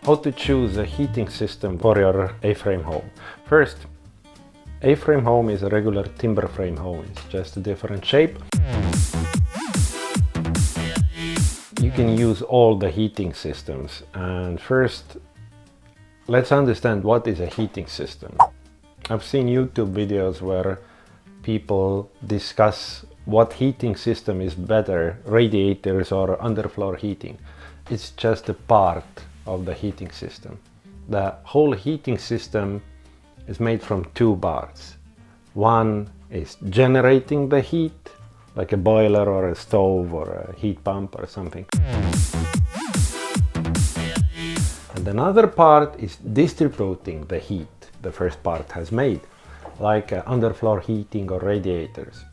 How to choose a heating system for your A-frame home. First, A-frame home is a regular timber frame home. It's just a different shape. You can use all the heating systems. And first, let's understand what is a heating system. I've seen YouTube videos where people discuss what heating system is better, radiators or underfloor heating. It's just a part of the heating system. The whole heating system is made from two parts. One is generating the heat, like a boiler or a stove or a heat pump or something. And another part is distributing the heat the first part has made, like underfloor heating or radiators.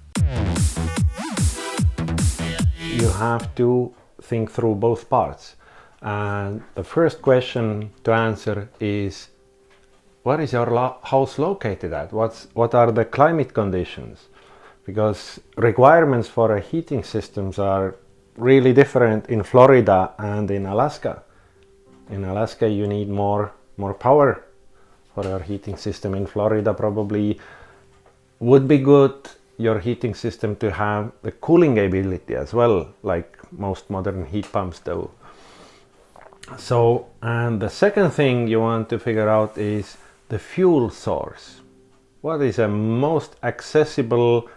You have to think through both parts. And the first question to answer is, where is your house located at? What are the climate conditions? Because requirements for heating systems are really different in Florida and in Alaska. In Alaska you need more power for your heating system. In Florida probably would be good your heating system to have the cooling ability as well, like most modern heat pumps do. So, and the second thing you want to figure out is the fuel source. What is a most accessible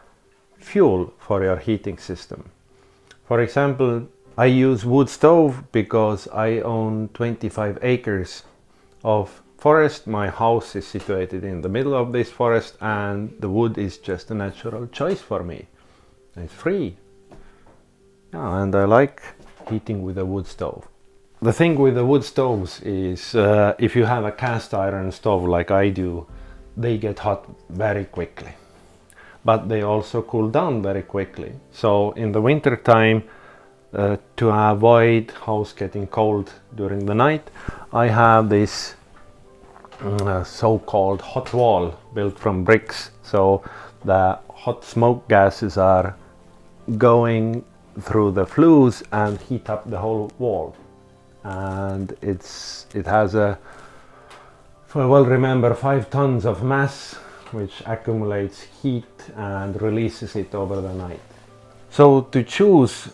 fuel for your heating system? For example, I use wood stove because I own 25 acres of forest. My house is situated in the middle of this forest and the wood is just a natural choice for me. It's free. Yeah, and I like heating with a wood stove. The thing with the wood stoves is if you have a cast iron stove like I do, they get hot very quickly. But they also cool down very quickly. So in the winter time, to avoid house getting cold during the night, I have this so-called hot wall built from bricks. So the hot smoke gases are going through the flues and heat up the whole wall. And it has a, if I well remember, 5 tons of mass which accumulates heat and releases it over the night. So to choose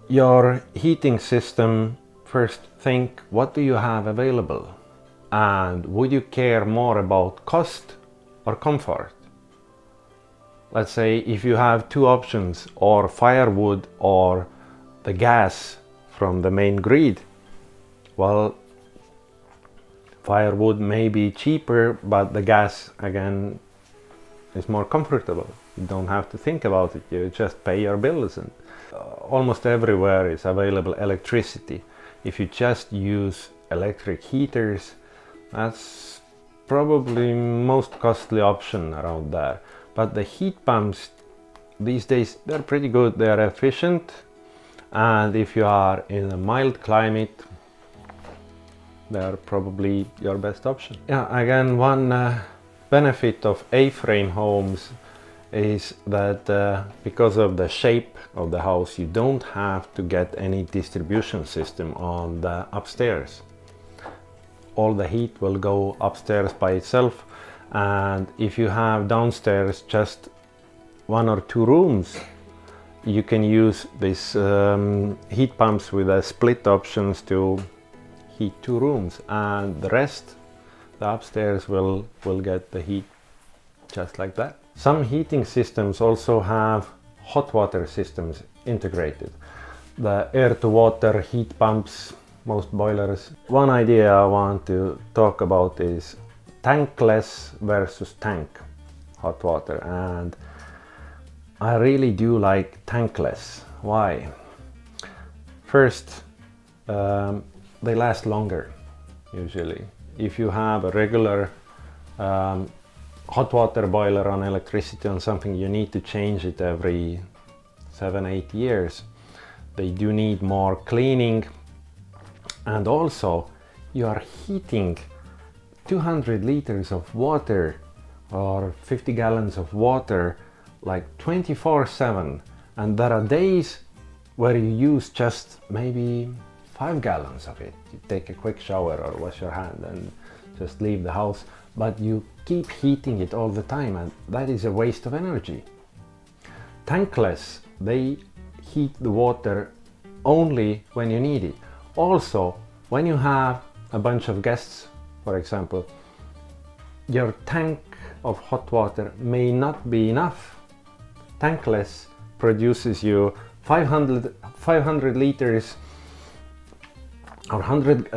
your heating system, first think, what do you have available? And would you care more about cost or comfort? Let's say if you have two options, or firewood or the gas from the main grid. Well, firewood may be cheaper, but the gas again is more comfortable. You don't have to think about it, you just pay your bills. And almost everywhere is available electricity. If you just use electric heaters, that's probably most costly option around there. But the heat pumps these days, they're pretty good, they're efficient, and if you are in a mild climate, they're probably your best option. Yeah, again, one benefit of A-frame homes is that because of the shape of the house, you don't have to get any distribution system on the upstairs. All the heat will go upstairs by itself, and if you have downstairs just 1 or 2 rooms, you can use these heat pumps with a split options to heat 2 rooms, and the rest, the upstairs, will get the heat just like that. Some heating systems also have hot water systems integrated. The air-to-water heat pumps, most boilers. One idea I want to talk about is tankless versus tank hot water, and I really do like tankless. Why? First, they last longer usually. If you have a regular hot water boiler on electricity on something, you need to change it every 7-8 years. They do need more cleaning, and also you are heating 200 liters of water or 50 gallons of water like 24/7, and there are days where you use just maybe 5 gallons of it. You take a quick shower or wash your hand and just leave the house, but you keep heating it all the time, and that is a waste of energy. Tankless, they heat the water only when you need it. Also, when you have a bunch of guests, for example, your tank of hot water may not be enough. Tankless produces you 500 liters or 100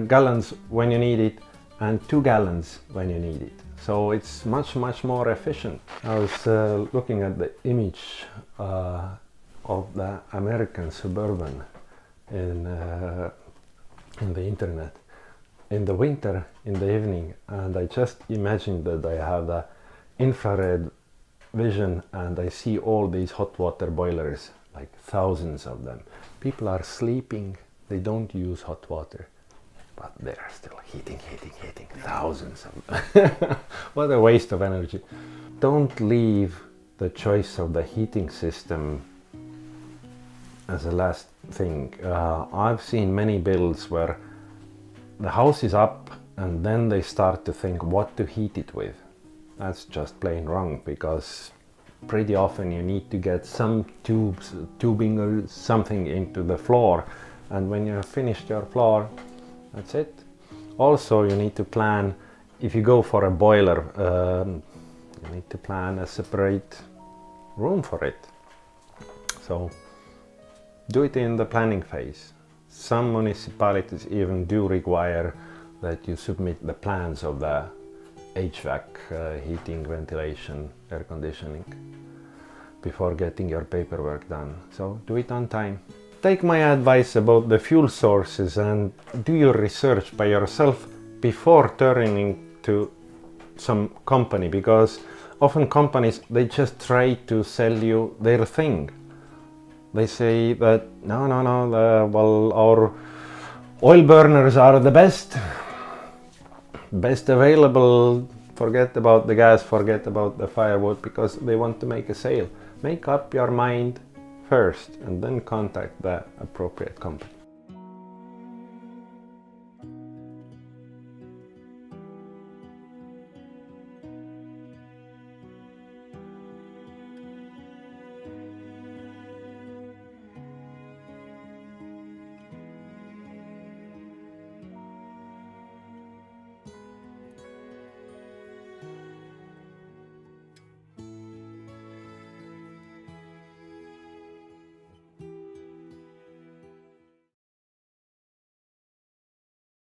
gallons when you need it, and 2 gallons when you need it. So it's much more efficient. I was looking at the image of the American Suburban in the internet in the winter, in the evening, and I just imagined that I have the infrared vision and I see all these hot water boilers, like thousands of them. People are sleeping, they don't use hot water, but they are still heating, thousands of them. What a waste of energy. Don't leave the choice of the heating system as a last thing. I've seen many builds where the house is up and then they start to think what to heat it with. That's just plain wrong, because pretty often you need to get some tubing or something into the floor, and when you have finished your floor, that's it. Also, you need to plan, if you go for a boiler, you need to plan a separate room for it. So do it in the planning phase. Some municipalities even do require that you submit the plans of the HVAC, heating, ventilation, air conditioning, before getting your paperwork done. So do it on time. Take my advice about the fuel sources and do your research by yourself before turning to some company, because often companies, they just try to sell you their thing. They say that no, well, our oil burners are the best available. Forget about the gas, forget about the firewood, because they want to make a sale. Make up your mind first and then contact the appropriate company.